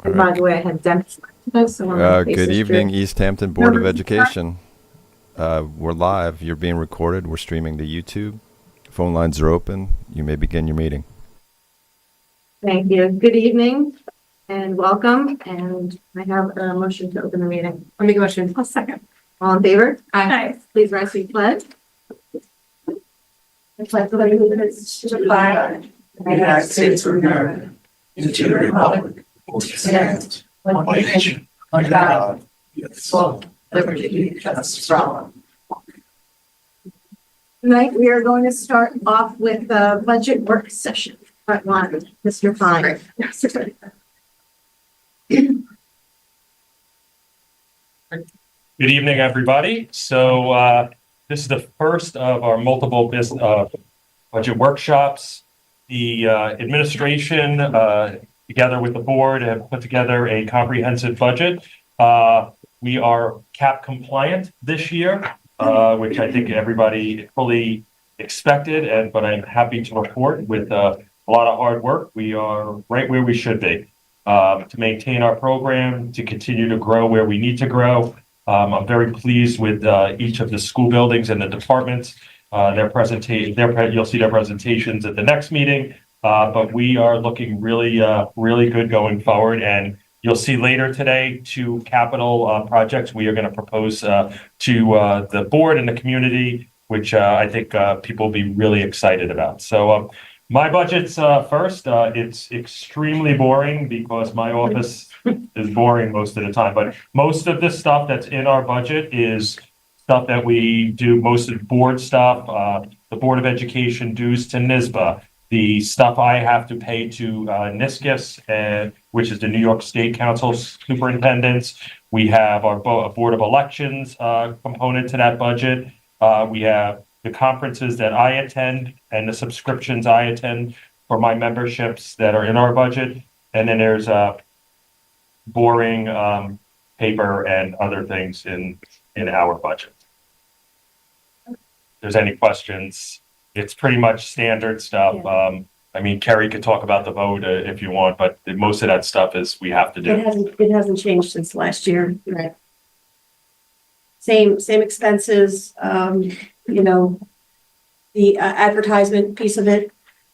And by the way, I had dentist today, so my face Good is evening, dripping. East Hampton Board of Education. We're live. You're being recorded. We're streaming to YouTube. Phone lines are open. You may begin your meeting. Thank you. Good evening and welcome. And I have a motion to open the meeting. I'll make a motion. I'll second. All in favor? Aye. Please rise to the pledge. I pledge allegiance to the flag of the United States of America, and to the republic which stands one nation under God, indivisible, liberty and justice for all. Tonight, we are going to start off with the budget work session. Part one, Mr. Fine. Good evening, everybody. So this is the first of our multiple budget workshops. The administration, together with the board, have put together a comprehensive budget. We are cap compliant this year, which I think everybody fully expected, but I'm happy to report with a lot of hard work, we are right where we should be to maintain our program, to continue to grow where we need to grow. I'm very pleased with each of the school buildings and the departments. You'll see their presentations at the next meeting, but we are looking really good going forward. And you'll see later today 2 capital projects we are going to propose to the board and the community, which I think people will be really excited about. So my budget's first. It's extremely boring because my office is boring most of the time, but most of the stuff that's in our budget is stuff that we do, most of the board stuff, the Board of Education dues to NYSBA, the stuff I have to pay to NISCUS, which is the New York State Council Superintendents. We have our Board of Elections component to that budget. We have the conferences that I attend and the subscriptions I attend for my memberships that are in our budget. And then there's boring paper and other things in our budget. If there's any questions, it's pretty much standard stuff. Yeah. I mean, Kerry could talk about the vote if you want, but most of that stuff is we have to do. It hasn't changed since last year. Right. Same expenses, the advertisement piece of it,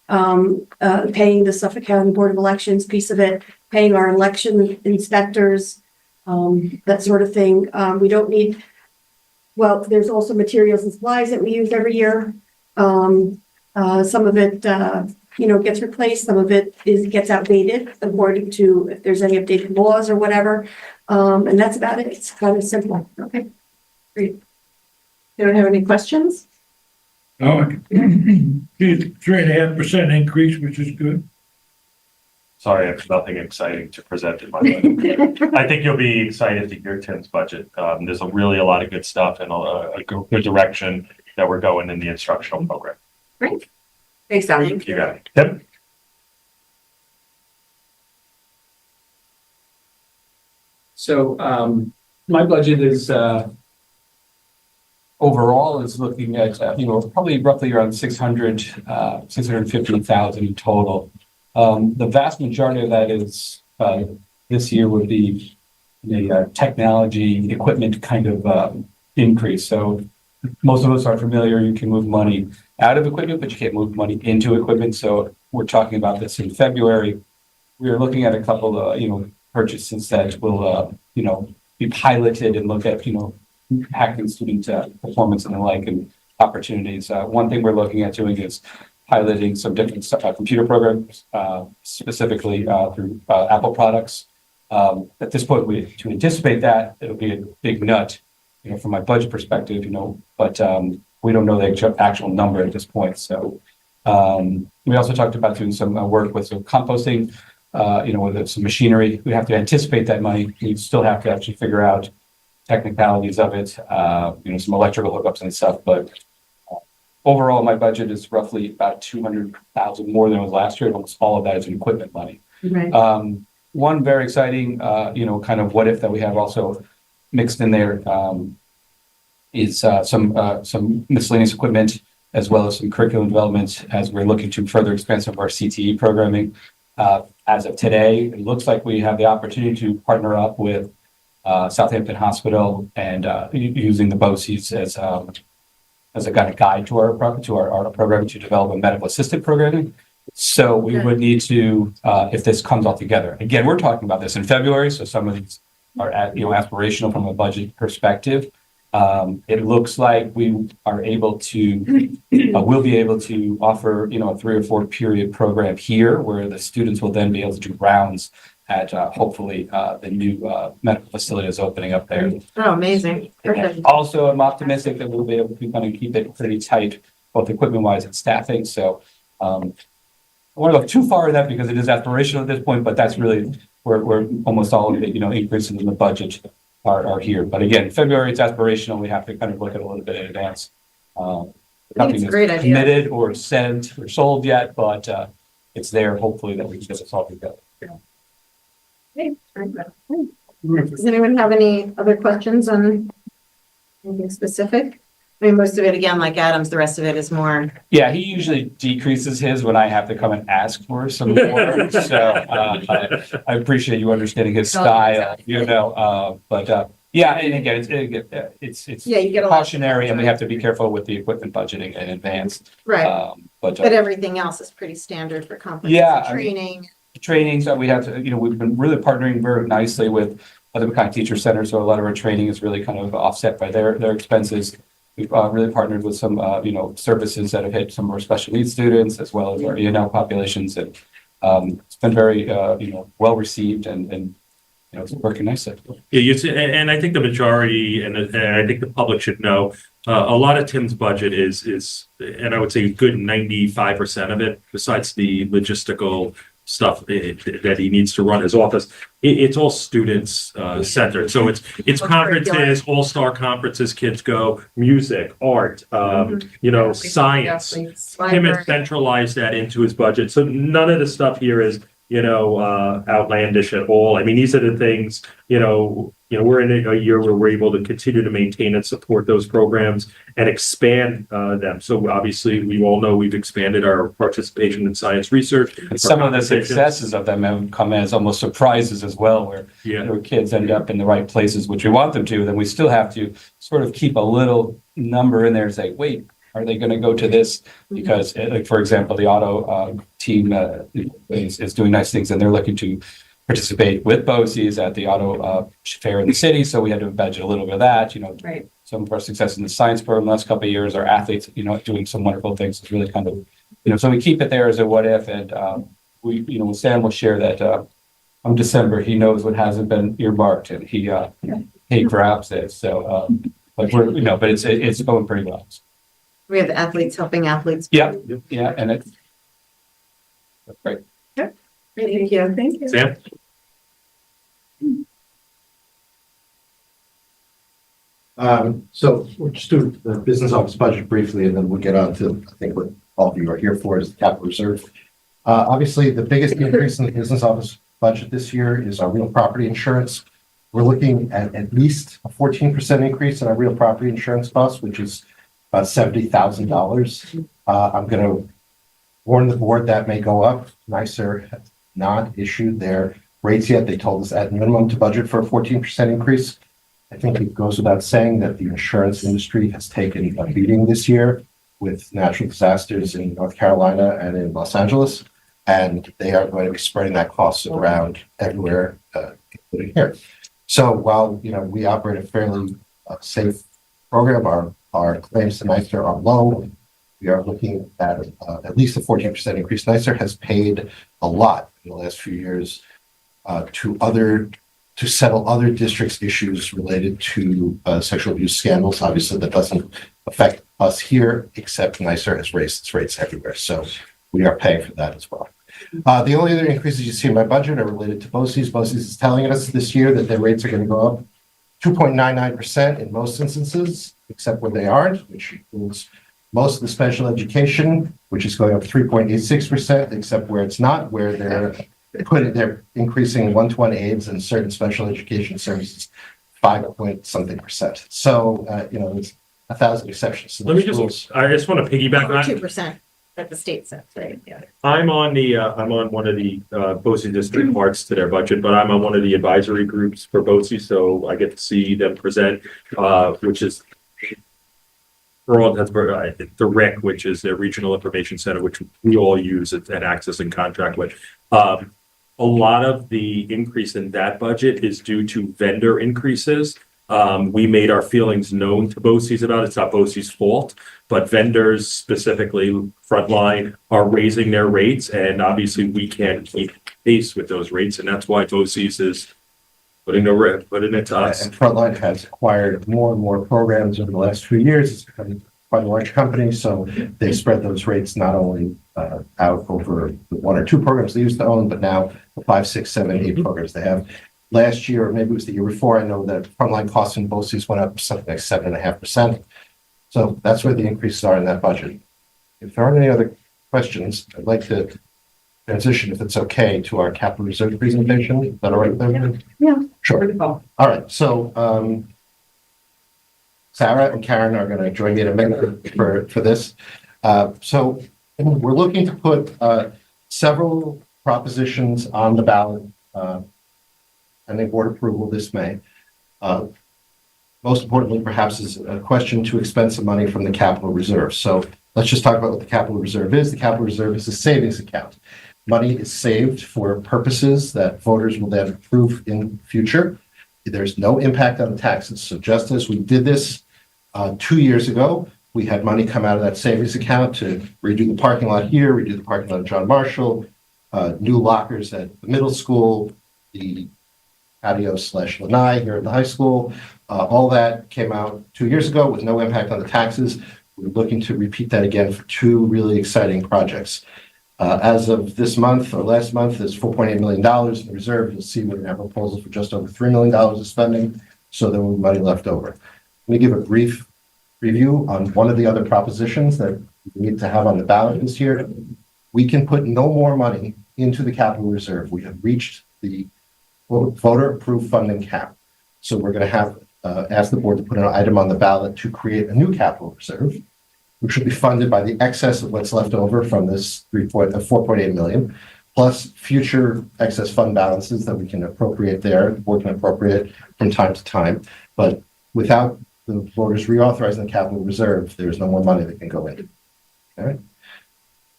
paying the Suffolk County Board of Elections piece of it, paying our election inspectors, that sort of thing. We don't need, well, there's also materials and supplies that we use every year. Some of it, gets replaced. Some of it gets outdated according to if there's any updated laws or whatever. And that's about it. It's kind of simple. Okay. Great. You don't have any questions? Oh, 3.5% increase, which is good. Sorry, I have nothing exciting to present in my budget. I think you'll be excited to hear Tim's budget. There's a lot of good stuff and a good direction that we're going in the instructional program. Great. Thanks, Don. You got it. Tim? So my budget is overall is looking at probably roughly around 650,000 in total. The vast majority of that is this year would be a technology equipment kind of increase. So most of us are familiar, you can move money out of equipment, but you can't move money into equipment. So we're talking about this in February. We're looking at a couple of purchases that will be piloted and look at hacking student performance and the like and opportunities. One thing we're looking at doing is piloting some different computer programs, specifically through Apple products. At this point, to anticipate that, it'll be a big nut, from my budget perspective, but we don't know the actual number at this point. So we also talked about doing some work with some composting, with some machinery. We have to anticipate that money. We still have to actually figure out technicalities of it, some electrical hookups and stuff, but overall, my budget is roughly about 200,000 more than it was last year. Almost all of that is in equipment money. Right. One very exciting, kind of what if that we have also mixed in there is some miscellaneous equipment as well as some curriculum development as we're looking to further expand some of our CTE programming. As of today, it looks like we have the opportunity to partner up with Southampton Hospital and using the BOCES as a kind of guide to our program to develop a medical assistant programming. So we would need to, if this comes all together, again, we're talking about this in February, so some of these are aspirational from a budget perspective. It looks like we are able to, we'll be able to offer, a 3 or 4 period program here where the students will then be able to do rounds at hopefully the new medical facility is opening up there. Oh, amazing. Perfect. Also, I'm optimistic that we'll be able to kind of keep it pretty tight, both equipment wise and staffing. So I want to go too far in that because it is aspirational at this point, but that's really where almost all of the, increases in the budget are here. But again, February, it's aspirational. We have to kind of look at it a little bit in advance. It's a great idea. Committed or sent or sold yet, but it's there. Hopefully that we can get this all together. Okay, very good. Does anyone have any other questions on anything specific? I mean, most of it, again, like Adam's, the rest of it is more. Yeah, he usually decreases his when I have to come and ask for some more. So I appreciate you understanding his style, but yeah, and again, it's Yeah, you get a lot. cautionary, and we have to be careful with the equipment budgeting in advance. Right, But but everything else is pretty standard for Yeah, comprehensive training. trainings that we have to, we've been really partnering very nicely with other kind of teacher centers. So a lot of our training is really kind of offset by their expenses. We've really partnered with some, services that have hit some of our special needs students as well as our E&L populations. And it's been very, well received and it's working nicely. Yeah, and I think the majority, and I think the public should know, a lot of Tim's budget is, and I would say a good 95% of it, besides the logistical stuff that he needs to run his office, it's all students centered. So it's conferences, all-star conferences, kids go, music, art, science. Tim has centralized that into his budget. So none of the stuff here is, outlandish at all. I mean, these are the things, we're in a year where we're able to continue to maintain and support those programs and expand them. So obviously, we all know we've expanded our participation in science research. And some of the successes of them have come as almost surprises as well, where kids end up in the right places, which we want them to. Then we still have to sort of keep a little number in there and say, wait, are they going to go to this? Because, like, for example, the auto team is doing nice things, and they're looking to participate with BOCES at the auto fair in the city. So we had to budget a little bit of that. Right. Some of our success in the science program the last couple of years, our athletes, doing some wonderful things. It's really kind of, so we keep it there as a what if, and we, Sam will share that on December he knows what hasn't been earmarked, and he grabs it. So, but we're, but it's going pretty well. We have athletes helping athletes. Yeah, and it's great. Thank you. Thank you. Sam? So we'll just do the business office budget briefly, and then we'll get on to, I think, what all of you are here for is the capital reserve. Obviously, the biggest increase in the business office budget this year is our real property insurance. We're looking at least a 14% increase in our real property insurance costs, which is about $70,000. I'm going to warn the board that may go up. NYSER has not issued their rates yet. They told us at minimum to budget for a 14% increase. I think it goes without saying that the insurance industry has taken a beating this year with natural disasters in North Carolina and in Los Angeles, and they are going to be spreading that cost around everywhere, including here. So while we operate a fairly safe program, our claims to NYSER are low. We are looking at least a 14% increase. NYSER has paid a lot in the last few years to settle other districts' issues related to sexual abuse scandals. Obviously, that doesn't affect us here, except NYSER has raised its rates everywhere. So we are paying for that as well. The only other increases you see in my budget are related to BOCES. BOCES is telling us this year that their rates are going to go up 2.99% in most instances, except where they aren't, which includes most of the special education, which is going up 3.86%, except where it's not, where they're increasing one-to-one aids and certain special education services 5.something%. So, there's 1,000 exceptions. I just want to piggyback on that. 2%. that the state sets, right? Yeah. I'm on one of the BOCES district parts to their budget, but I'm on one of the advisory groups for BOCES, so I get to see them present, which is the RIC, which is their Regional Information Center, which we all use and access and contract with. A lot of the increase in that budget is due to vendor increases. We made our feelings known to BOCES about it. It's not BOCES' fault, but vendors, specifically Frontline, are raising their rates, and obviously we can't keep pace with those rates, and that's why BOCES is putting it to us. And Frontline has acquired more and more programs over the last few years. It's become quite a large company, so they spread those rates not only out over the 1 or 2 programs they used to own, but now the 5, 6, 7, 8 programs they have. Last year, or maybe it was the year before, I know that Frontline costs in BOCES went up something like 7.5%. So that's where the increases are in that budget. If there aren't any other questions, I'd like to transition, if it's okay, to our capital reserve presentation. Is that all right with everyone? Yeah. Sure. All right. So Sarah and Karen are going to join me in a minute for this. So we're looking to put several propositions on the ballot pending board approval this May. Most importantly, perhaps, is a question to expend some money from the capital reserve. So let's just talk about what the capital reserve is. The capital reserve is a savings account. Money is saved for purposes that voters will then approve in the future. There's no impact on the taxes. So just as we did this 2 years ago, we had money come out of that savings account to redo the parking lot here, redo the parking lot at John Marshall, new lockers at the middle school, the patio/lanai here at the high school. All that came out 2 years ago with no impact on the taxes. We're looking to repeat that again for 2 really exciting projects. As of this month or last month, there's $4.8 million in the reserve. You'll see we're going to have proposals for just over $3 million of spending, so there will be money left over. Let me give a brief review on one of the other propositions that we need to have on the ballot this year. We can put no more money into the capital reserve. We have reached the voter-approved funding cap. So we're going to have ask the board to put an item on the ballot to create a new capital reserve, which will be funded by the excess of what's left over from this $4.8 million, plus future excess fund balances that we can appropriate there. The board can appropriate from time to time, but without the voters reauthorizing the capital reserve, there's no more money that can go in. Okay.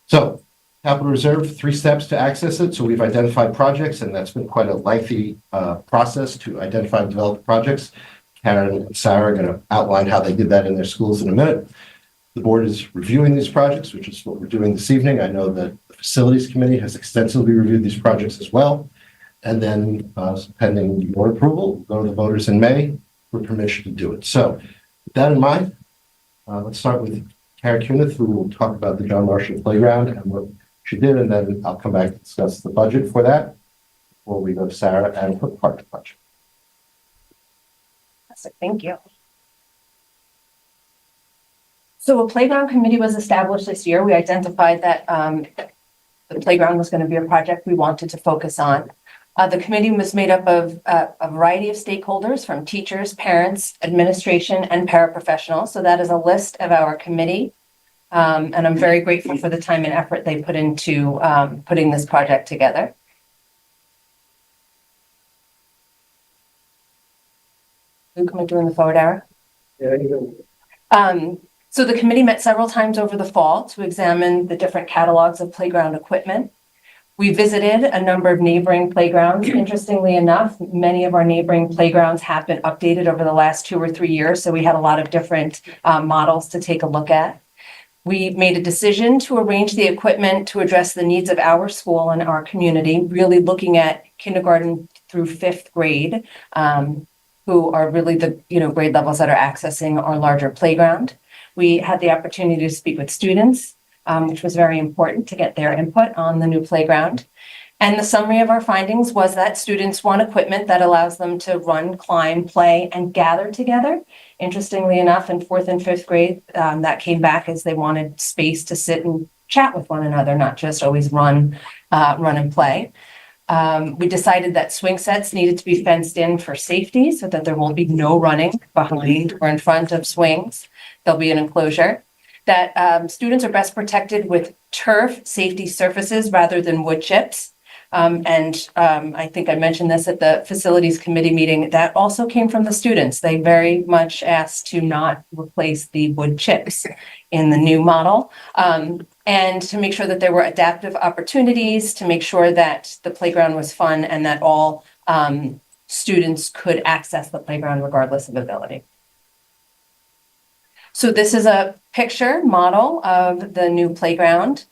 So capital reserve, 3 steps to access it. So we've identified projects, and that's been quite a lengthy process to identify and develop projects. Karen and Sarah are going to outline how they did that in their schools in a minute. The board is reviewing these projects, which is what we're doing this evening. I know that the facilities committee has extensively reviewed these projects as well. And then pending your approval, we'll go to the voters in May for permission to do it. So with that in mind, let's start with Karen Cunith, who will talk about the John Marshall Playground and what she did, and then I'll come back to discuss the budget for that before we go to Sarah and her part of the budget. Thank you. So a playground committee was established this year. We identified that the playground was going to be a project we wanted to focus on. The committee was made up of a variety of stakeholders, from teachers, parents, administration, and paraprofessionals. So that is a list of our committee. And I'm very grateful for the time and effort they put into putting this project together. Luke, am I doing the forward arrow? Yeah, you go. So the committee met several times over the fall to examine the different catalogs of playground equipment. We visited a number of neighboring playgrounds. Interestingly enough, many of our neighboring playgrounds have been updated over the last 2 or 3 years. So we had a lot of different models to take a look at. We made a decision to arrange the equipment to address the needs of our school and our community, really looking at kindergarten through 5th grade, who are really the grade levels that are accessing our larger playground. We had the opportunity to speak with students, which was very important to get their input on the new playground. And the summary of our findings was that students want equipment that allows them to run, climb, play, and gather together. Interestingly enough, in 4th and 5th grade, that came back as they wanted space to sit and chat with one another, not just always run and play. We decided that swing sets needed to be fenced in for safety so that there will be no running behind or in front of swings. There'll be an enclosure. that students are best protected with turf safety surfaces rather than wood chips. I think I mentioned this at the facilities committee meeting, that also came from the students. They very much asked to not replace the wood chips in the new model. And to make sure that there were adaptive opportunities, to make sure that the playground was fun and that all students could access the playground regardless of ability. So this is a picture model of the new playground,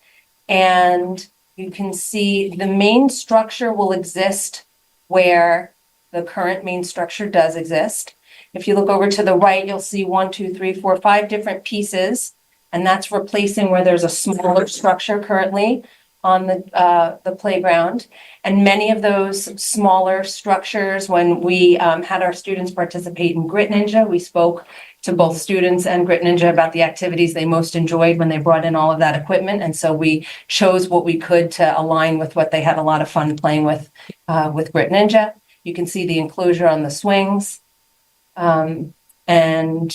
and you can see the main structure will exist where the current main structure does exist. If you look over to the right, you'll see 1, 2, 3, 4, 5 different pieces, and that's replacing where there's a smaller structure currently on the playground. And many of those smaller structures, when we had our students participate in Grit Ninja, we spoke to both students and Grit Ninja about the activities they most enjoyed when they brought in all of that equipment. And so we chose what we could to align with what they had a lot of fun playing with Grit Ninja. You can see the enclosure on the swings. And then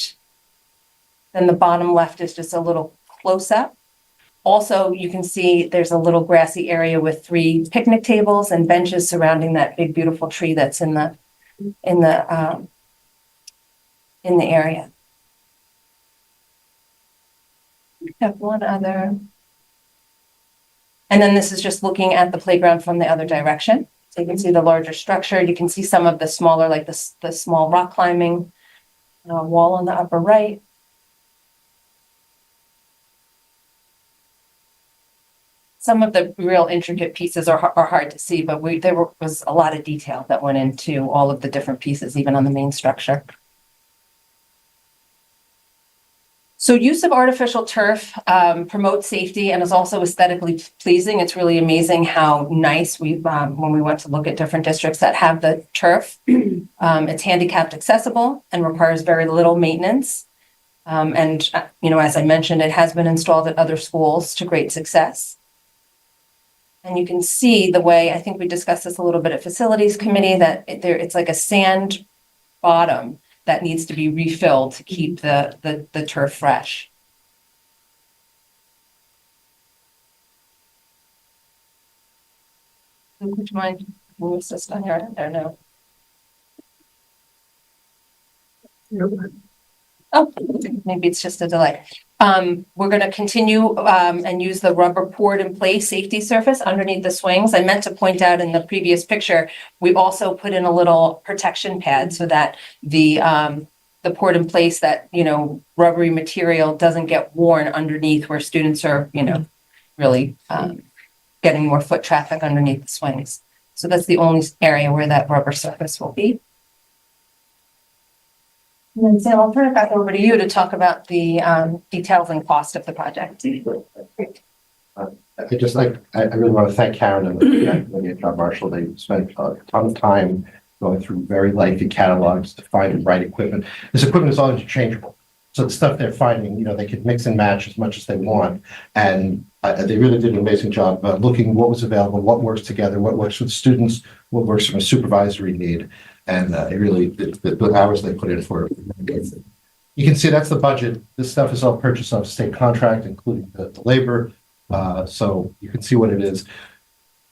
the bottom left is just a little close-up. Also, you can see there's a little grassy area with 3 picnic tables and benches surrounding that big, beautiful tree that's in the area. We have one other. And then this is just looking at the playground from the other direction. So you can see the larger structure. You can see some of the smaller, like the small rock climbing wall on the upper right. Some of the real intricate pieces are hard to see, but there was a lot of detail that went into all of the different pieces, even on the main structure. So use of artificial turf promotes safety and is also aesthetically pleasing. It's really amazing how nice when we went to look at different districts that have the turf, it's handicapped accessible and requires very little maintenance. As I mentioned, it has been installed at other schools to great success. And you can see the way, I think we discussed this a little bit at facilities committee, that it's like a sand bottom that needs to be refilled to keep the turf fresh. Would you mind moving this down here? I don't know. Oh, maybe it's just a delay. We're going to continue and use the rubber poured in place safety surface underneath the swings. I meant to point out in the previous picture, we also put in a little protection pad so that the poured in place, that, rubbery material doesn't get worn underneath where students are, really getting more foot traffic underneath the swings. So that's the only area where that rubber surface will be. And then Sam, I'll turn it back over to you to talk about the details and cost of the project. I really want to thank Karen and the John Marshall. They spent a ton of time going through very lengthy catalogs to find the right equipment. This equipment is all interchangeable. So the stuff they're finding, they could mix and match as much as they want. And they really did an amazing job about looking what was available, what works together, what works with students, what works from a supervisory need. And it really, the hours they put in for it. You can see that's the budget. This stuff is all purchased off state contract, including the labor. So you can see what it is.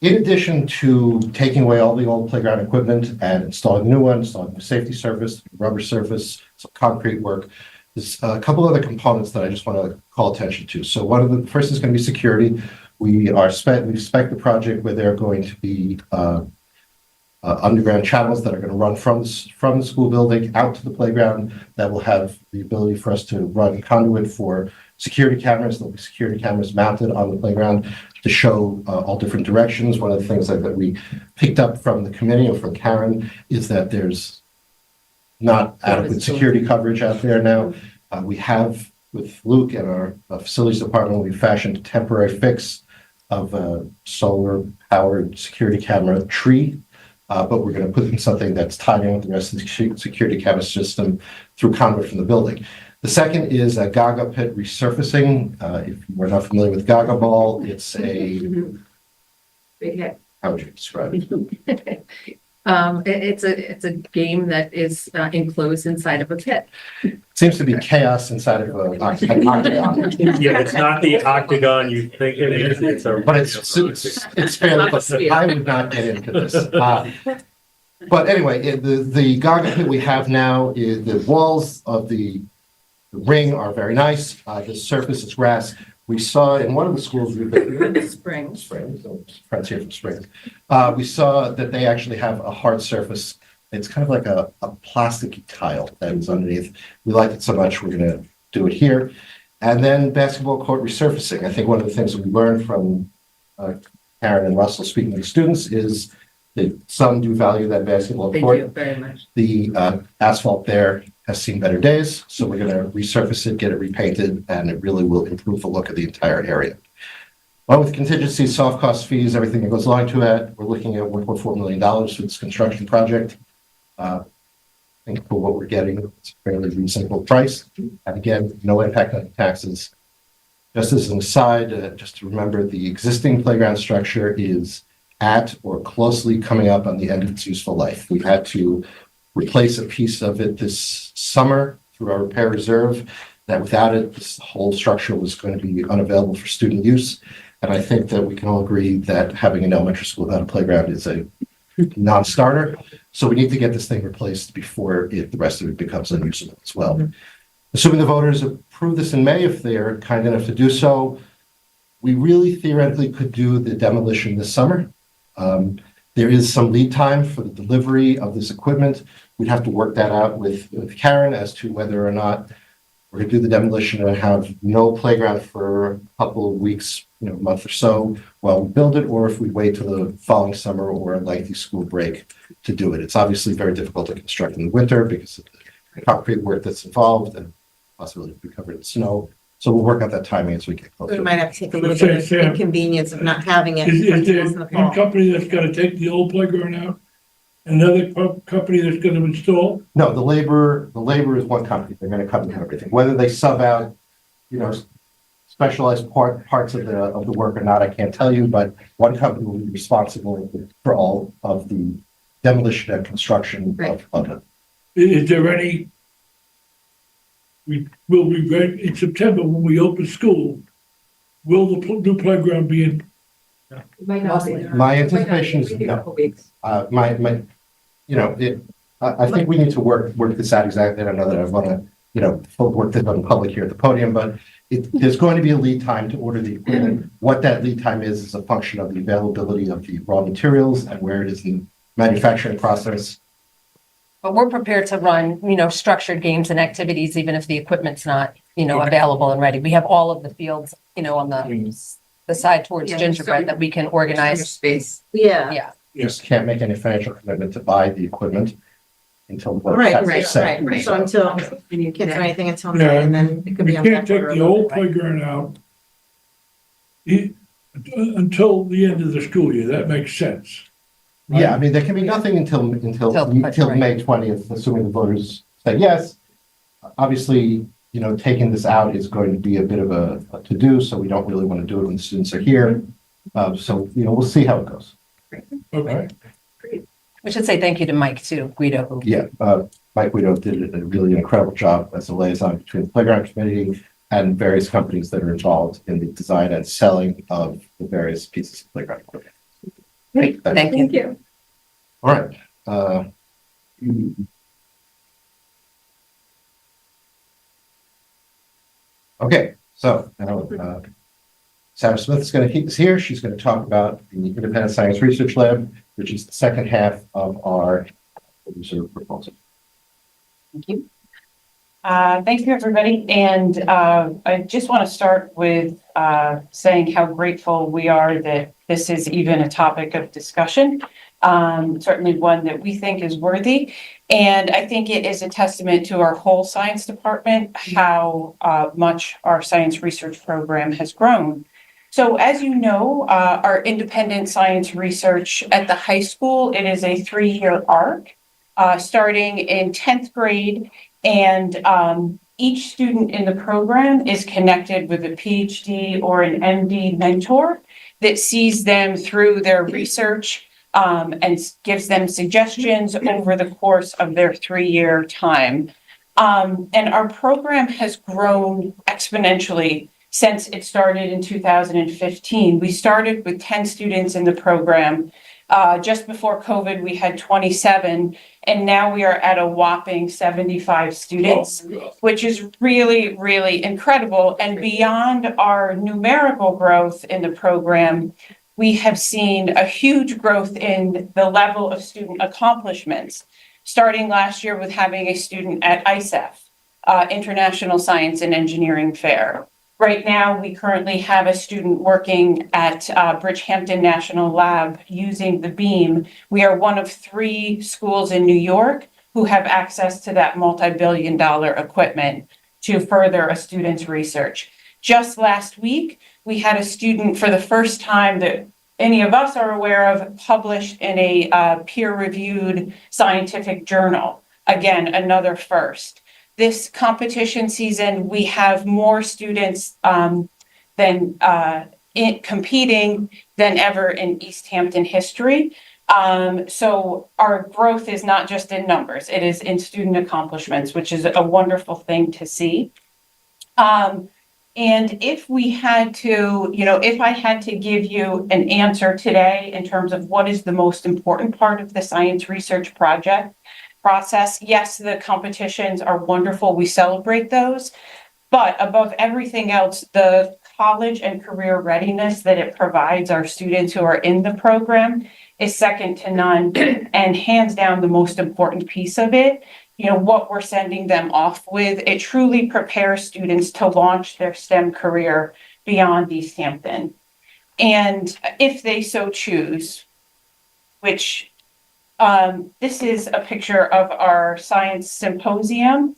In addition to taking away all the old playground equipment and installing new ones, installing a safety surface, rubber surface, some concrete work, there's a couple other components that I just want to call attention to. So one of the first is going to be security. We expect the project where they're going to be underground channels that are going to run from the school building out to the playground that will have the ability for us to run conduit for security cameras. There'll be security cameras mounted on the playground to show all different directions. One of the things that we picked up from the committee or from Karen is that there's not adequate security coverage out there now. We have, with Luke and our facilities department, we fashioned a temporary fix of a solar powered security camera tree. But we're going to put in something that's tied in with the rest of the security camera system through conduit from the building. The second is a Gaga pit resurfacing. If we're not familiar with Gaga ball, it's a, Big hit. how would you describe it? It's a game that is enclosed inside of a pit. Seems to be chaos inside of an octagon. Yeah, it's not the octagon you think it is. It's a. But it's fairly close. I would not get into this. But anyway, the Gaga pit we have now is the walls of the ring are very nice. The surface is grass. We saw in one of the schools we've been Springs. friends here from Springs. We saw that they actually have a hard surface. It's kind of like a plasticky tile that is underneath. We liked it so much, we're gonna do it here. And then basketball court resurfacing. I think one of the things that we learned from Karen and Russell speaking to the students is that some do value that basketball They court. do very much. The asphalt there has seen better days, so we're gonna resurface it, get it repainted, and it really will improve the look of the entire area. Well, with contingency, soft cost fees, everything that goes along to it, we're looking at $1.4 million for this construction project. I think for what we're getting, it's a fairly reasonable price. And again, no impact on taxes. Just as an aside, just to remember, the existing playground structure is at or closely coming up on the end of its useful life. We've had to replace a piece of it this summer through our repair reserve, that without it, this whole structure was going to be unavailable for student use. And I think that we can all agree that having an elementary school without a playground is a non-starter. So we need to get this thing replaced before the rest of it becomes unusable as well. Assuming the voters approve this in May, if they're kind enough to do so, we really theoretically could do the demolition this summer. There is some lead time for the delivery of this equipment. We'd have to work that out with Karen as to whether or not we're going to do the demolition and have no playground for a couple of weeks, a month or so while we build it, or if we wait till the following summer or a lengthy school break to do it. It's obviously very difficult to construct in the winter because of the concrete work that's involved and possibility to be covered in snow. So we'll work out that timing as we get closer. We might have to take a little bit of inconvenience of not having it. Is there in the one fall. company that's gonna take the old playground out? Another company that's gonna install? No, the labor is one company. They're going to come and do everything. Whether they sub out, specialized parts of the work or not, I can't tell you, but one company will be responsible for all of the demolition and construction of it. Is there any? Will we ready in September when we open school? Will the new playground be in? Might not be. My anticipation is Maybe a no. couple weeks. I think we need to work this out exactly. I don't know that I want to, work this on public here at the podium, but there's going to be a lead time to order the equipment. What that lead time is a function of the availability of the raw materials and where it is in the manufacturing process. But we're prepared to run, structured games and activities, even if the equipment's not, available and ready. We have all of the fields, on the side towards Yeah, Gingerbread so- that we can organize. Space. Yeah. Yeah. Just can't make any financial commitment to buy the equipment until. the Right, taxes right, set. right. So until, you can't do anything until May, Yeah, and then it could We be on can't back take order a the little old bit, right? playground out. Until the end of the school year, that makes sense. Yeah, I mean, there can be nothing until May 20th, assuming the voters say yes. Obviously, taking this out is going to be a bit of a to-do, so we don't really want to do it when the students are here. So, we'll see how it goes. Okay. We should say thank you to Mike too, Guido, who Yeah, Mike Guido did a really incredible job as a liaison between the playground committee and various companies that are involved in the design and selling of the various pieces of playground equipment. Great, thank you. All right. Okay, so now Sarah Smith is here. She's going to talk about the Independent Science Research Lab, which is the second half of our research proposal. Thank you. Thank you, everybody. And I just want to start with saying how grateful we are that this is even a topic of discussion. Certainly one that we think is worthy. And I think it is a testament to our whole science department, how much our science research program has grown. So as you know, our independent science research at the high school, it is a 3-year arc, starting in 10th grade. And each student in the program is connected with a PhD or an MD mentor that sees them through their research and gives them suggestions over the course of their 3-year time. And our program has grown exponentially since it started in 2015. We started with 10 students in the program. Just before COVID, we had 27, and now we are at a whopping 75 students, which is really, really incredible. And beyond our numerical growth in the program, we have seen a huge growth in the level of student accomplishments, starting last year with having a student at ISEF, International Science and Engineering Fair. Right now, we currently have a student working at Bridgehampton National Lab using the beam. We are one of 3 schools in New York who have access to that multi-billion-dollar equipment to further a student's research. Just last week, we had a student for the first time that any of us are aware of published in a peer-reviewed scientific journal. Again, another first. This competition season, we have more students competing than ever in East Hampton history. So our growth is not just in numbers, it is in student accomplishments, which is a wonderful thing to see. And if we had to, if I had to give you an answer today in terms of what is the most important part of the science research project process, yes, the competitions are wonderful. We celebrate those. But above everything else, the college and career readiness that it provides our students who are in the program is second to none, and hands down the most important piece of it. What we're sending them off with, it truly prepares students to launch their STEM career beyond East Hampton. And if they so choose, which this is a picture of our science symposium,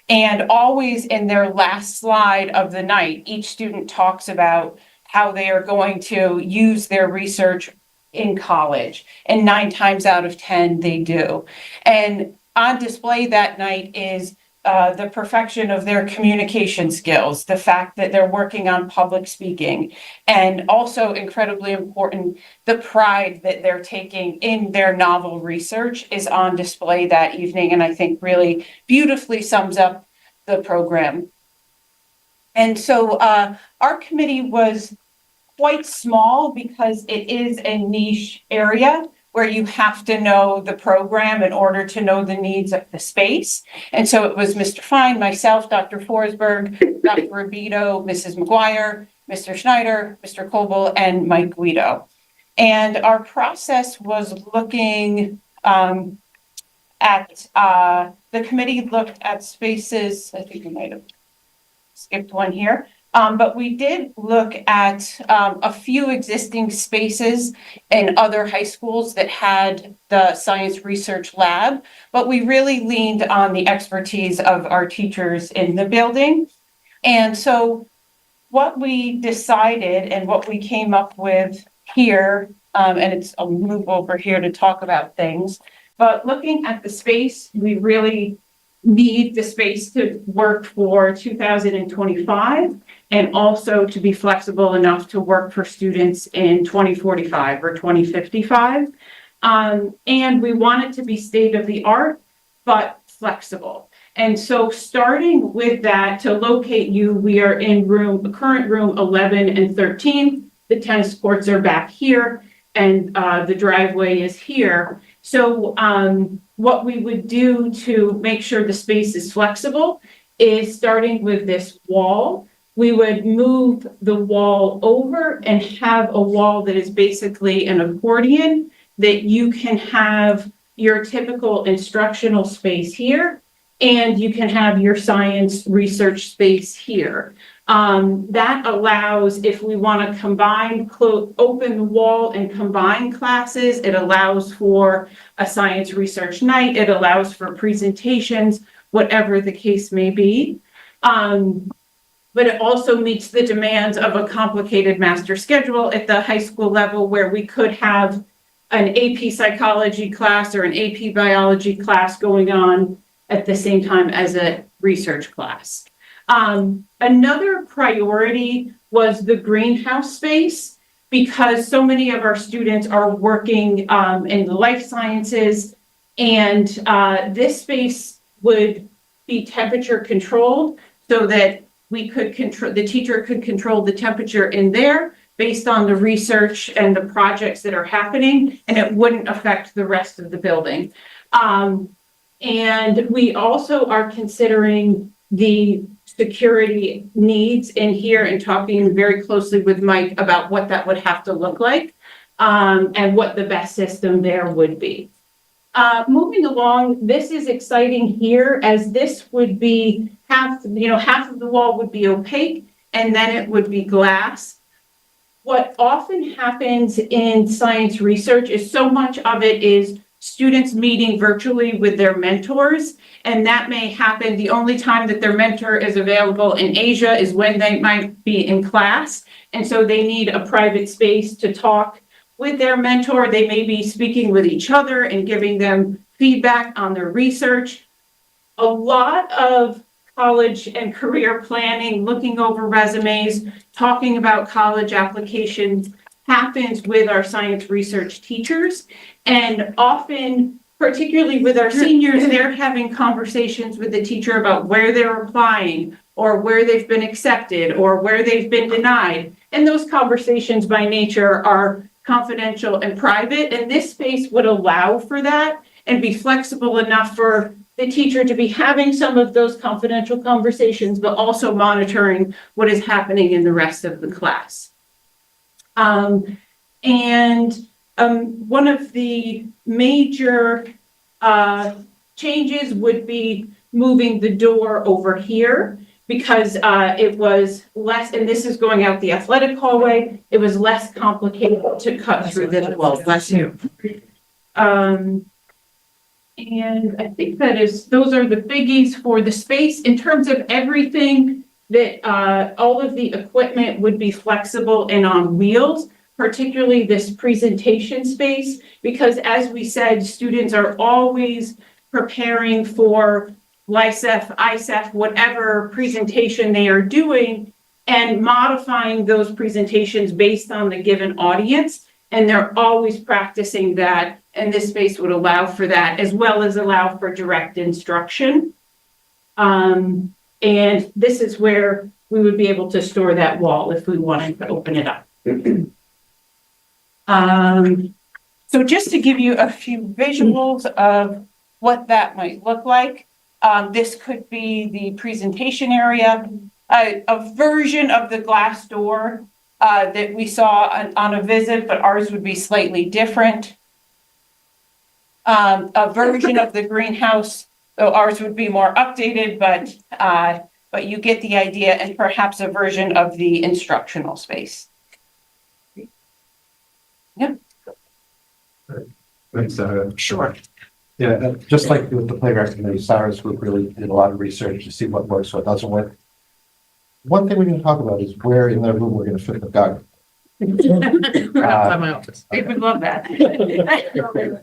and always in their last slide of the night, each student talks about how they are going to use their research in college, and 9 times out of 10 they do. And on display that night is the perfection of their communication skills, the fact that they're working on public speaking, and also incredibly important, the pride that they're taking in their novel research is on display that evening, and I think really beautifully sums up the program. And so our committee was quite small because it is a niche area where you have to know the program in order to know the needs of the space. And so it was Mr. Fine, myself, Dr. Forsberg, Dr. Rabito, Mrs. McGuire, Mr. Schneider, Mr. Coble, and Mike Guido. And our process was looking at, the committee looked at spaces, I think we might have skipped one here. But we did look at a few existing spaces in other high schools that had the science research lab, but we really leaned on the expertise of our teachers in the building. And so what we decided and what we came up with here, and I'll move over here to talk about things, but looking at the space, we really need the space to work for 2025 and also to be flexible enough to work for students in 2045 or 2055. And we want it to be state of the art, but flexible. And so starting with that, to locate you, we are in current room 11 and 13. The tennis courts are back here and the driveway is here. So what we would do to make sure the space is flexible is starting with this wall. We would move the wall over and have a wall that is basically an accordion that you can have your typical instructional space here, and you can have your science research space here. That allows, if we want to combine, open the wall and combine classes, it allows for a science research night, it allows for presentations, whatever the case may be. But it also meets the demands of a complicated master schedule at the high school level, where we could have an AP psychology class or an AP biology class going on at the same time as a research class. Another priority was the greenhouse space, because so many of our students are working in the life sciences, and this space would be temperature controlled so that we could control, the teacher could control the temperature in there based on the research and the projects that are happening, and it wouldn't affect the rest of the building. And we also are considering the security needs in here and talking very closely with Mike about what that would have to look like, and what the best system there would be. Moving along, this is exciting here, as this would be half of the wall would be opaque, and then it would be glass. What often happens in science research is so much of it is students meeting virtually with their mentors, and that may happen. The only time that their mentor is available in Asia is when they might be in class, and so they need a private space to talk with their mentor. They may be speaking with each other and giving them feedback on their research. A lot of college and career planning, looking over resumes, talking about college applications happens with our science research teachers. And often, particularly with our seniors, they're having conversations with the teacher about where they're applying or where they've been accepted or where they've been denied. And those conversations by nature are confidential and private, and this space would allow for that and be flexible enough for the teacher to be having some of those confidential conversations, but also monitoring what is happening in the rest of the class. One of the major changes would be moving the door over here, because it was less, and this is going out the athletic hallway, it was less complicated to cut through this wall. Bless you. And I think those are the biggies for the space. In terms of everything, that all of the equipment would be flexible and on wheels, particularly this presentation space, because as we said, students are always preparing for LICEF, ICEF, whatever presentation they are doing, and modifying those presentations based on the given audience. And they're always practicing that, and this space would allow for that, as well as allow for direct instruction. And this is where we would be able to store that wall if we wanted to open it up. So just to give you a few visuals of what that might look like, this could be the presentation area, a version of the glass door that we saw on a visit, but ours would be slightly different. A version of the greenhouse, though ours would be more updated, but you get the idea, and perhaps a version of the instructional space. Yep. Thanks, Sarah. Sure. Yeah, just like with the playground committee, Sarah's group really did a lot of research to see what works, what doesn't work. One thing we didn't talk about is where in that room we're going to fit the garden. By my office. They would love that.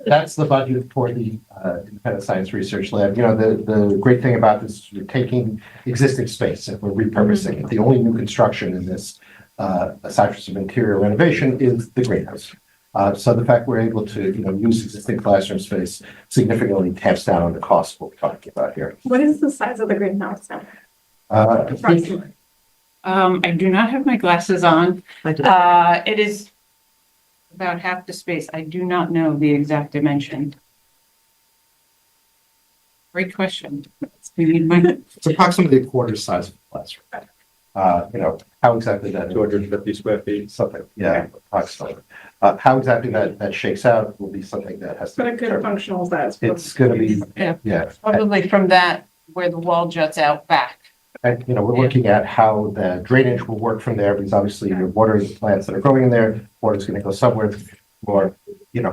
That's the budget for the independent science research lab. You know, the great thing about this is we're taking existing space and we're repurposing it. The only new construction in this, aside from some interior renovation, is the greenhouse. So the fact we're able to, use existing classroom space significantly tamps down on the cost of what we're talking about here. What is the size of the greenhouse now? I do not have my glasses on. It is about half the space. I do not know the exact dimension. Great question. We need my. It's approximately a quarter size of the classroom. How exactly that 250 square feet. something, yeah, approximately. How exactly that shakes out will be something that has to But be a good determined. functional size. It's gonna be, Yeah. yeah. Probably from that where the wall juts out back. And, we're looking at how the drainage will work from there, because obviously you're watering the plants that are growing in there, water's gonna go somewhere, or,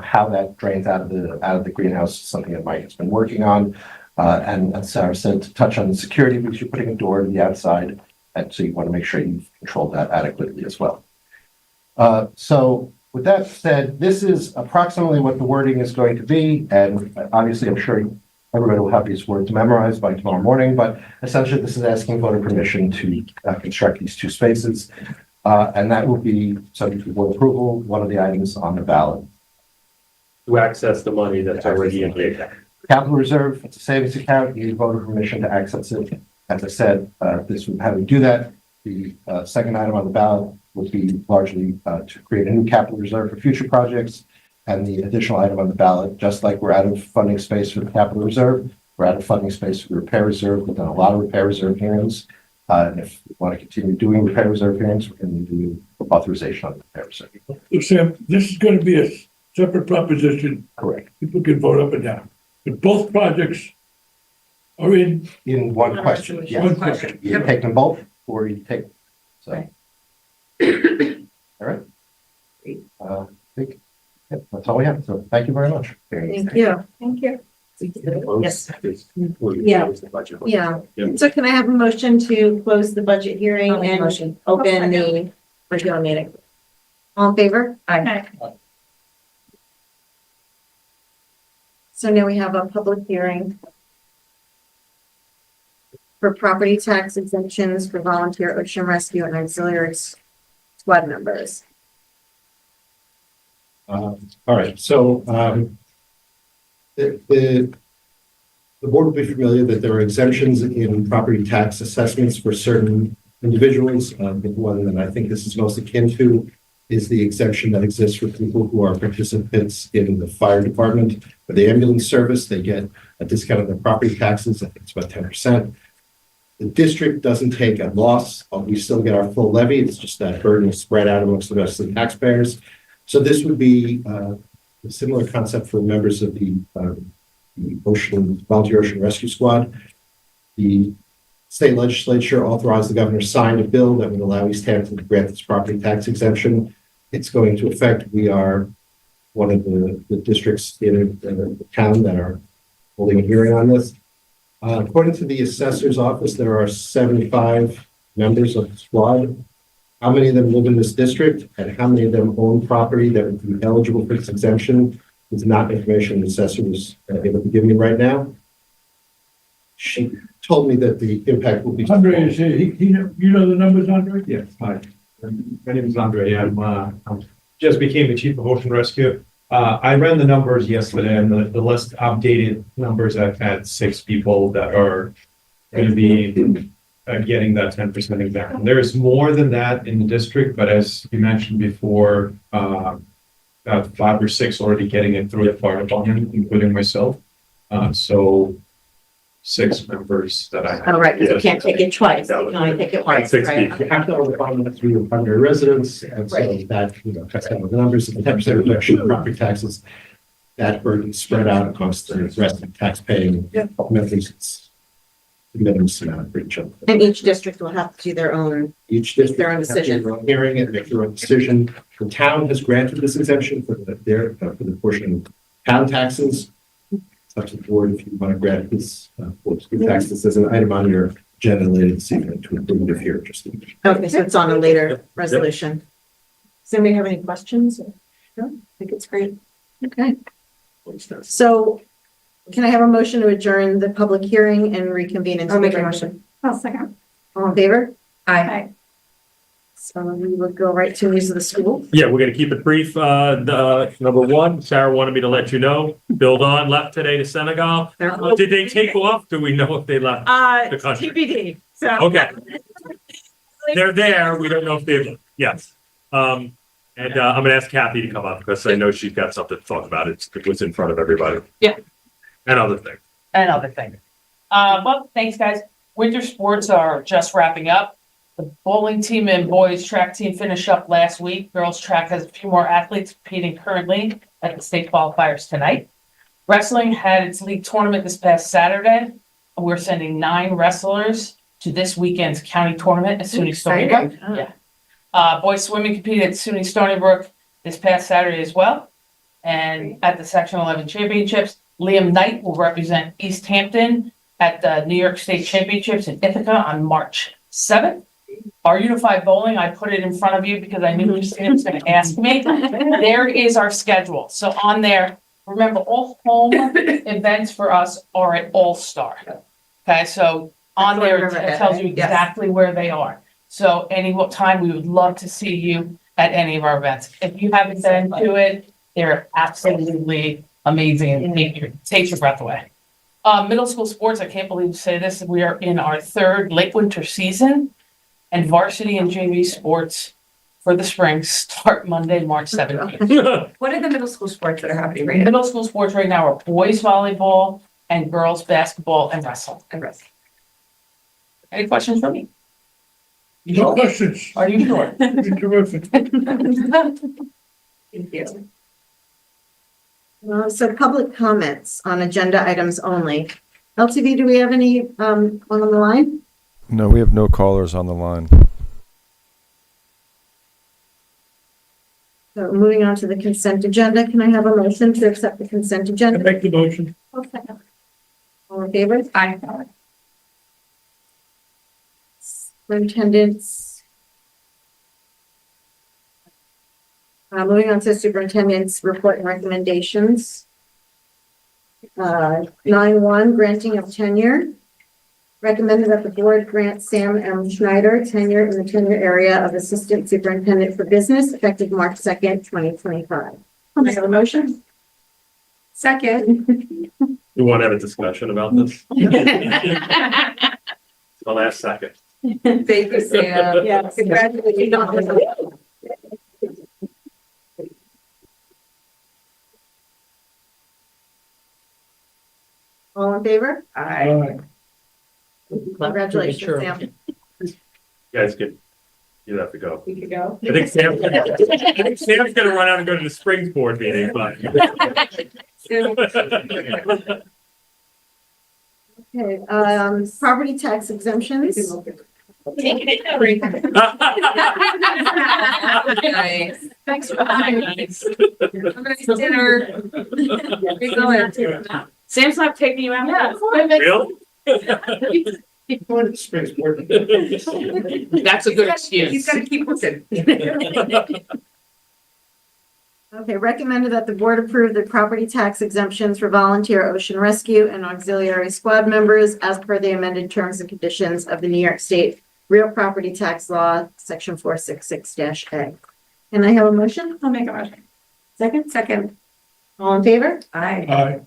how that drains out of the greenhouse is something that Mike has been working on. And as Sarah said, to touch on the security, because you're putting a door to the outside, and so you want to make sure you've controlled that adequately as well. So with that said, this is approximately what the wording is going to be, and obviously I'm sure everybody will have these words memorized by tomorrow morning, but essentially this is asking voter permission to construct these two spaces. And that will be subject to board approval, one of the items on the ballot. To access the money that's already in there. Capital reserve, it's a savings account, you need voter permission to access it. As I said, this would, how we do that. The second item on the ballot would be largely to create a new capital reserve for future projects. And the additional item on the ballot, just like we're out of funding space for the capital reserve, we're out of funding space for the repair reserve. We've done a lot of repair reserve hearings. And if we want to continue doing repair reserve hearings, we're going to do authorization on the repair reserve. So Sam, this is going to be a separate proposition. Correct. People can vote up and down. But both projects are in One question, yes. one question. You take them both or you take, so. Right. All right. I think that's all we have. So thank you very much. Thank you. Thank you. Yes. Yeah. Yeah. So can I have a motion to close the budget hearing I'll make a and motion. open the regular meeting? All in favor? Aye. So now we have a public hearing for property tax exemptions for volunteer ocean rescue and auxiliary squad members. All right, so the board will be familiar that there are exemptions in property tax assessments for certain individuals. The one that I think this is most akin to is the exemption that exists for people who are participants in the fire department or the ambulance service. They get a discount on their property taxes. I think it's about 10%. The district doesn't take a loss. We still get our full levy. It's just that burden is spread out amongst the rest of the taxpayers. So this would be a similar concept for members of the Volunteer Ocean Rescue Squad. The state legislature authorized the governor to sign a bill that would allow East Hampton to grant this property tax exemption. It's going to affect, we are one of the districts in the town that are holding a hearing on this. According to the assessor's office, there are 75 members of the squad. How many of them live in this district and how many of them own property that would be eligible for this exemption is not information the assessor was able to give me right now. She told me that the impact will be. Andre is here. You know the numbers, Andre? Yes, hi. My name is Andre. I'm just became the chief of ocean rescue. I ran the numbers yesterday and the list updated numbers. I've had 6 people that are going to be getting that 10% exemption. There is more than that in the district, but as you mentioned before, about 5 or 6 already getting it through the fire department, including myself. So 6 members that I have. Oh, right, because you can't take it twice. You can only take it once, 6 right? people. You have to overcome that through your primary residence, and so that, cuts down the numbers, and the 10% reduction in property taxes, that burden spread out across the rest of the tax-paying members. It's the minimum amount for each other. And each district will have to do their own. Each district Their own has decision. their own hearing and make their own decision. The town has granted this exemption for the portion of town taxes. It's up to the board if you want to grant this for school taxes as an item on your agenda later this evening to approve it here. Just Okay, so it's on a later resolution. Does anybody have any questions? No, I think it's great. Okay. So can I have a motion to adjourn the public hearing and reconvene? I'll make a motion. I'll second. All in favor? Aye. So we will go right to news of the school. Yeah, we're gonna keep it brief. Number one, Sarah wanted me to let you know, Bill Don left today to Senegal. Did they take off? Do we know if they left? The country. TBD, so. Okay. They're there. We don't know if they've, yes. I'm gonna ask Kathy to come up because I know she's got something to talk about. It was in front of everybody. Yeah. And other things. Another thing. Well, thanks, guys. Winter sports are just wrapping up. The bowling team and boys track team finished up last week. Girls track has a few more athletes competing currently at the state qualifiers tonight. Wrestling had its league tournament this past Saturday. We're sending 9 wrestlers to this weekend's county tournament at SUNY Stony Brook. Yeah. Boys swimming competed at SUNY Stony Brook this past Saturday as well. And at the Section 11 championships, Liam Knight will represent East Hampton at the New York State Championships in Ithaca on March 7th. Our unified bowling, I put it in front of you because I knew Christina was going to ask me. There is our schedule. So on there, remember, all home events for us are at All Star. Okay, so on there, it tells you exactly where they are. So any time, we would love to see you at any of our events. If you haven't been to it, they're absolutely amazing and takes your breath away. Middle school sports, I can't believe to say this, we are in our third late winter season, and varsity and JV sports for the spring start Monday, March 17th. What are the middle school sports that are happening right now? Middle school sports right now are boys volleyball and girls basketball and wrestling. Any questions for me? No questions. Are you sure? Terrific. Thank you. So public comments on agenda items only. LTV, do we have any, on the line? No, we have no callers on the line. So moving on to the consent agenda, can I have a motion to accept the consent I agenda? make the motion. Okay. All in favor? Aye. Superintendent's. Moving on to superintendent's report and recommendations. 9.1, granting of tenure. Recommended that the board grant Sam M. Schneider tenure in the tenure area of Assistant Superintendent for Business effective March 2nd, 2025. Can I have a motion? Second. You want to have a discussion about this? The last second. Thank you, Sam. Yes. Congratulations. All in favor? Aye. Congratulations, Sam. You guys could, you'd have to go. We could go. I think Sam's gonna run out and go to the Springs board meeting, but. Okay, property tax exemptions. Nice. Thanks for having us. Have a nice dinner. We going. Sam's not taking you out. Really? Going to the Springs board. That's a good He's gotta keep looking. Okay, recommended that the board approve the property tax exemptions for volunteer ocean rescue and auxiliary squad members as per the amended terms and conditions of the New York State Real Property Tax Law, Section 466-A. Can I have a motion? I'll make a motion. Second? Second. All in favor? Aye.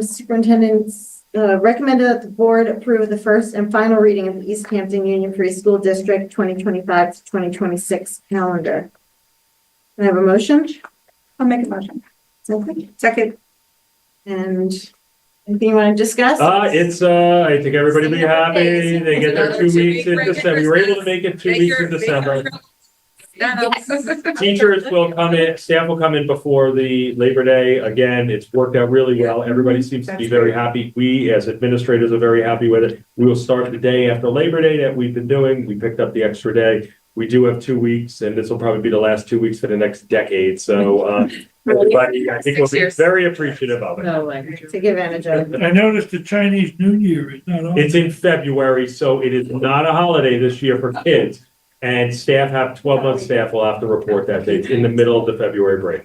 Superintendent's recommended that the board approve the first and final reading of the East Hampton Union Free School District 2025 to 2026 calendar. Can I have a motion? I'll make a motion. Second. And anything you want to discuss? I think everybody will be happy. They get their 2 weeks in December. We were able to make it 2 weeks in December. Teachers will come in, staff will come in before the Labor Day. Again, it's worked out really well. Everybody seems to be very happy. We, as administrators, are very happy with it. We will start the day after Labor Day that we've been doing. We picked up the extra day. We do have 2 weeks, and this will probably be the last 2 weeks for the next decade. So, everybody, I think, will be very appreciative of it. No way. Take advantage of it. I noticed the Chinese New Year is not on. It's in February, so it is not a holiday this year for kids. And staff have, 12-month staff will have to report that date in the middle of the February break.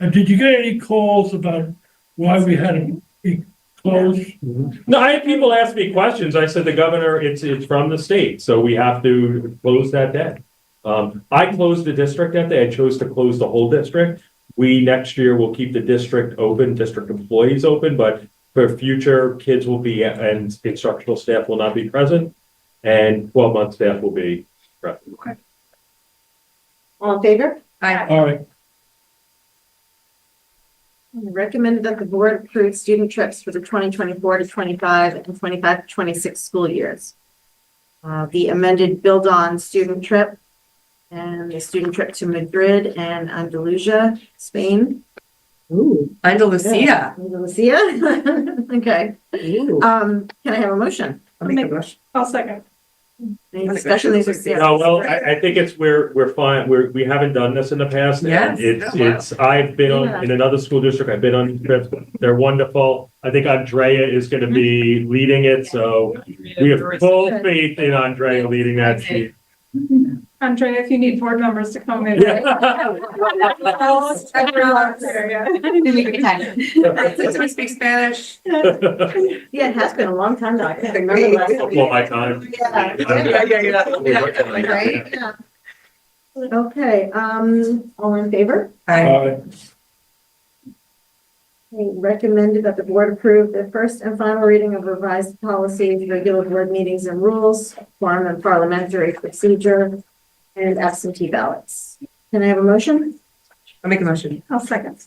And did you get any calls about why we had to be closed? No, I had people ask me questions. I said, the governor, it's from the state, so we have to close that day. I closed the district that day. I chose to close the whole district. We next year will keep the district open, district employees open, but for future kids will be, and instructional staff will not be present, and 12-month staff will be present. Okay. All in favor? Aye. All right. Recommended that the board approve student trips for the 2024 to 25 and 25 to 26 school years. The amended Build On student trip and the student trip to Madrid and Andalusia, Spain. Ooh. Andalusia. Andalusia? Okay. Can I have a motion? I'll make a motion. I'll second. Any discussion? These are- No, well, I think it's, we're fine. We haven't done this in the past. Yes. It's, I've been on, in another school district, I've been on these trips. They're wonderful. I think Andrea is gonna be leading it, so we have full faith in Andrea leading that. Andrea, if you need board members to come in. Yeah. We speak Spanish. Yeah, it has been a long time now. I can't remember the last time. Before my time. Yeah. Right? Yeah. Okay, all in favor? Recommended that the board approve the first and final reading of revised policies, regular board meetings and rules, quorum and parliamentary procedure, and absentee ballots. Can I have a motion? I'll make a motion. I'll second.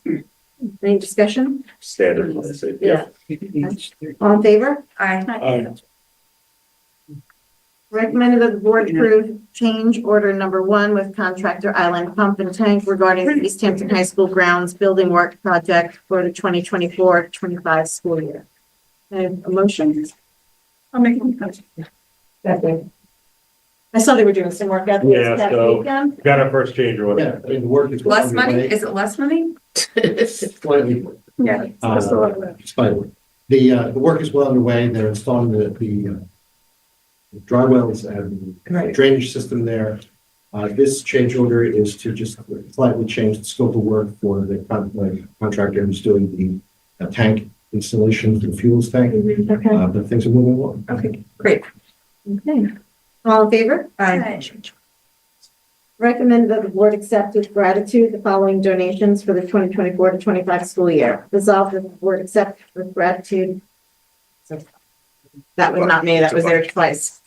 Any discussion? Standard policy. Yeah. All in favor? Aye. Recommended that the board approve change order number 1 with contractor Island Pump and Tank regarding the East Hampton High School grounds building work project for the 2024-25 school year. Can I have a motion? I'll make a motion. Second. I saw they were doing some work out there Yeah, this so- weekend. Got our first change order. Yeah, I mean, the work is. well Less money? underway. Is it less money? Slightly more. Yeah. Slightly. The work is well underway. They're installing the dry wells and the drainage system there. This change order is to just slightly change the scope of work for the contractor who's doing the tank installation for the fuels tank. Okay, But things are moving along. Okay, great. okay. All in favor? Aye. Recommend that the board accept with gratitude the following donations for the 2024-25 school year. Resolved that the board accept with gratitude. That was not me, that was there twice.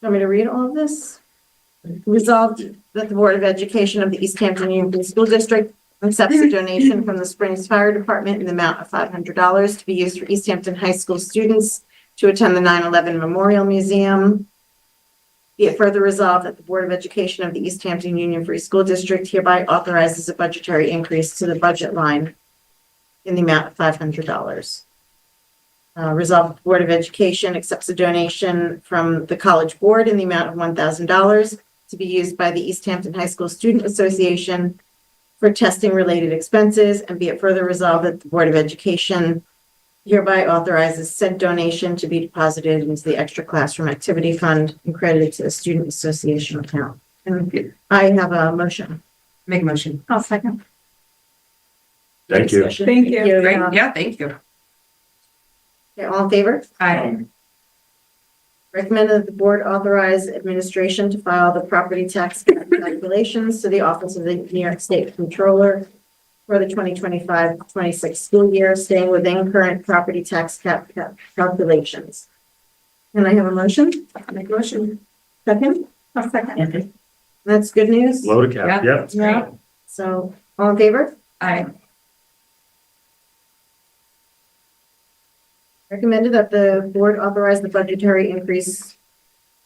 Want me to read all of this? Resolved that the Board of Education of the East Hampton Union Free School District accepts a donation from the Springs Fire Department in the amount of $500 to be used for East Hampton High School students to attend the 9/11 Memorial Museum. Be it further resolved that the Board of Education of the East Hampton Union Free School District hereby authorizes a budgetary increase to the budget line in the amount of $500. Resolved that the Board of Education accepts a donation from the College Board in the amount of $1,000 to be used by the East Hampton High School Student Association for testing related expenses, and be it further resolved that the Board of Education hereby authorizes said donation to be deposited into the extra classroom activity fund and credited to the Student Association account. And I have a motion. Make a motion. I'll second. Thank you. Discussion. Thank you. Great. Yeah. Yeah, thank you. Okay, all in favor? Aye. Recommend that the board authorize administration to file the property tax calculations to the Office of the New York State Controller for the 2025-26 school year, staying within current property tax calculations. Can I have a motion? Make a motion. Second? I'll second. That's good news. Load of cap, yep. Yeah. So, all in favor? Aye. Recommended that the board authorize the budgetary increase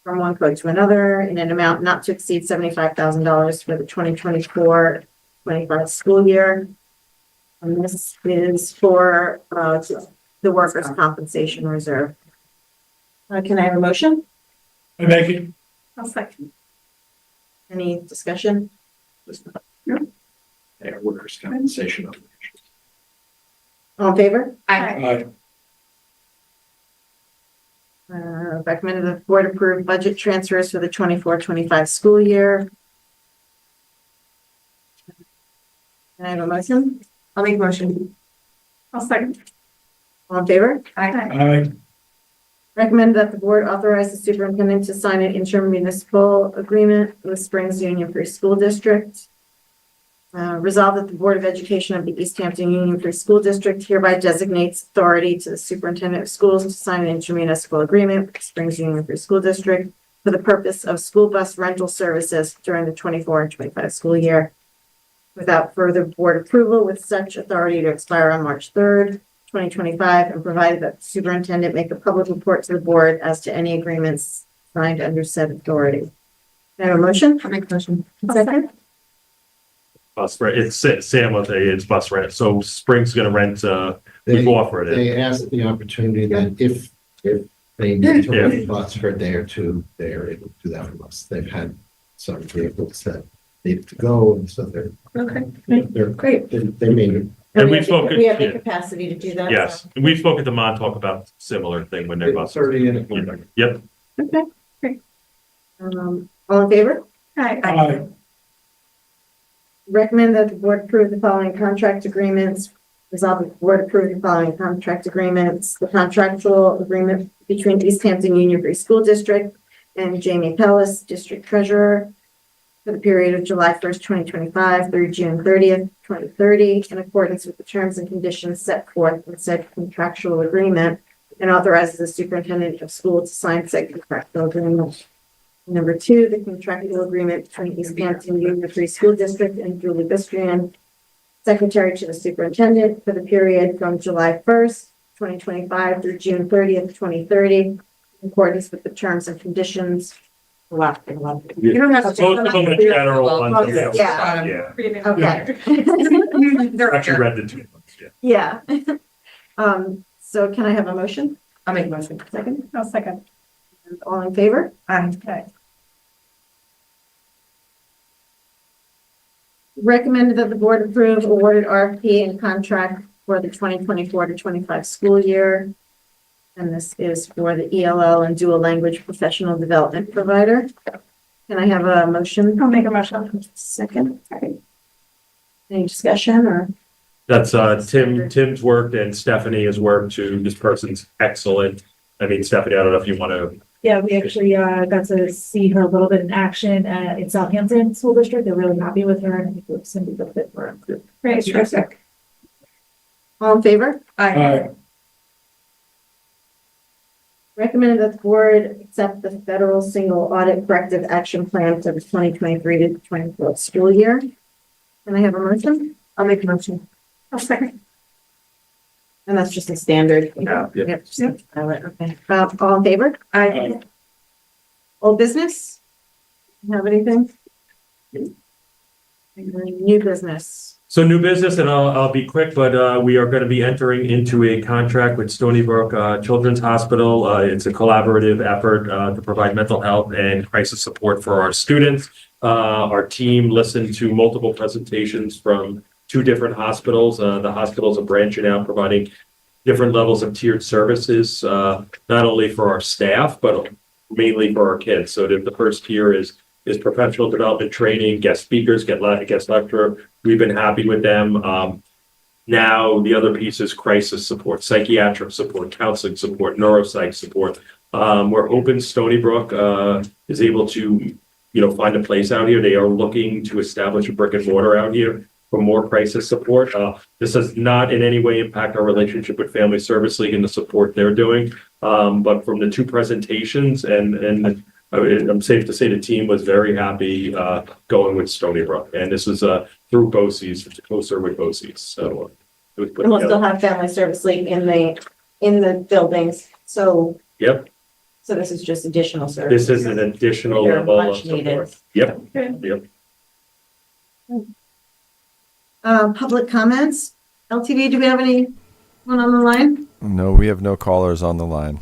from one code to another in an amount not to exceed $75,000 for the 2024-25 school year. And this is for the workers' compensation reserve. Can I have a motion? I make it. I'll second. Any discussion? Their workers' compensation operations. All in favor? Aye. Recommended that the board approve budget transfers for the 24-25 school year. Can I have a motion? I'll make a motion. I'll second. All in favor? Aye. Recommend that the board authorize the superintendent to sign an intermunicipal agreement with Springs Union Free School District. Resolve that the Board of Education of the East Hampton Union Free School District hereby designates authority to the superintendent of schools to sign an intermunicipal agreement with Springs Union Free School District for the purpose of school bus rental services during the 24-25 school year, without further board approval, with such authority to expire on March 3rd, 2025, and provided that the superintendent make a public report to the board as to any agreements signed under said authority. Can I have a motion? I'll make a motion. Second? Bus rent, it's Sam with it's bus rent, so Spring's gonna rent, we've offered it. They asked the opportunity that if they need to rent a bus for a day or two, they are able to do that from us. They've had some vehicles that needed to go, and so they're Great. they made it. And we we've spoken, We have the yeah. capacity to do that. Yes, so. and we've spoken to Montauk about similar thing when their bus. 30 and a quarter. Yep, Okay, great. All in favor? Hi. Recommend that the board approve the following contract agreements. Resolve the board approve the following contract agreements. The contractual agreement between East Hampton Union Free School District and Jamie Pellis, District Treasurer, for the period of July 1st, 2025 through June 30th, 2030, in accordance with the terms and conditions set forth in said contractual agreement, and authorizes the superintendent of schools to sign said contractual agreement. Number two, the contractual agreement between East Hampton Union Free School District and Julie Bistrian, Secretary to the Superintendent, for the period from July 1st, 2025 through June 30th, 2030, in accordance with the terms and conditions. Wow. You don't have Most to. of them in general. ones we don't- Yeah. Yeah. Okay. Actually read the two ones, yeah. Yeah. So can I have a motion? I'll make a motion. Second? I'll second. All in favor? Aye. Recommended that the board approve awarded RFP and contract for the 2024 to 25 school year. And this is for the ELL and dual language professional development provider. Can I have a motion? I'll make a motion. Second? Any discussion or? That's Tim's worked and Stephanie has worked too. This person's excellent. I mean, Stephanie, I don't know if you want to. Yeah, we actually got to see her a little bit in action in Southampton School District. They're really happy with her, and I think it's going to be a good fit for them. Great, terrific. All in favor? Aye. Recommended that the board accept the federal single audit corrective action plan for the 2023 to 24 school year. Can I have a motion? I'll make a motion. I'll second. And that's just a standard. Yeah. Yep, just a pilot, okay. All in favor? Aye. Old business? Have anything? New business. So new business, and I'll be quick, but we are going to be entering into a contract with Stony Brook Children's Hospital. It's a collaborative effort to provide mental health and crisis support for our students. Our team listened to multiple presentations from two different hospitals. The hospitals are branching out, providing different levels of tiered services, not only for our staff, but mainly for our kids. So the first tier is professional development training, guest speakers, guest lecturer. We've been happy with them. Now the other piece is crisis support, psychiatric support, counseling support, neuropsych support. We're hoping Stony Brook is able to, find a place out here. They are looking to establish a brick and mortar out here for more crisis support. This does not in any way impact our relationship with Family Service League and the support they're doing. But from the two presentations, and I'm safe to say the team was very happy going with Stony Brook. And this is through BOCES, it's closer with BOCES. So it was put And we'll still together. have Family Service League in the buildings. So, Yep, so this is just additional service. this is an additional They're level of much needed. support. Yep. Public comments. LTV, do we have anyone on the line? No, we have no callers on the line.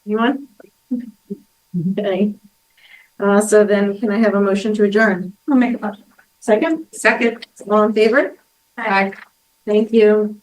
Anyone? Okay. So then can I have a motion to adjourn? I'll make a motion. Second? Second. All in favor? Aye. Thank you.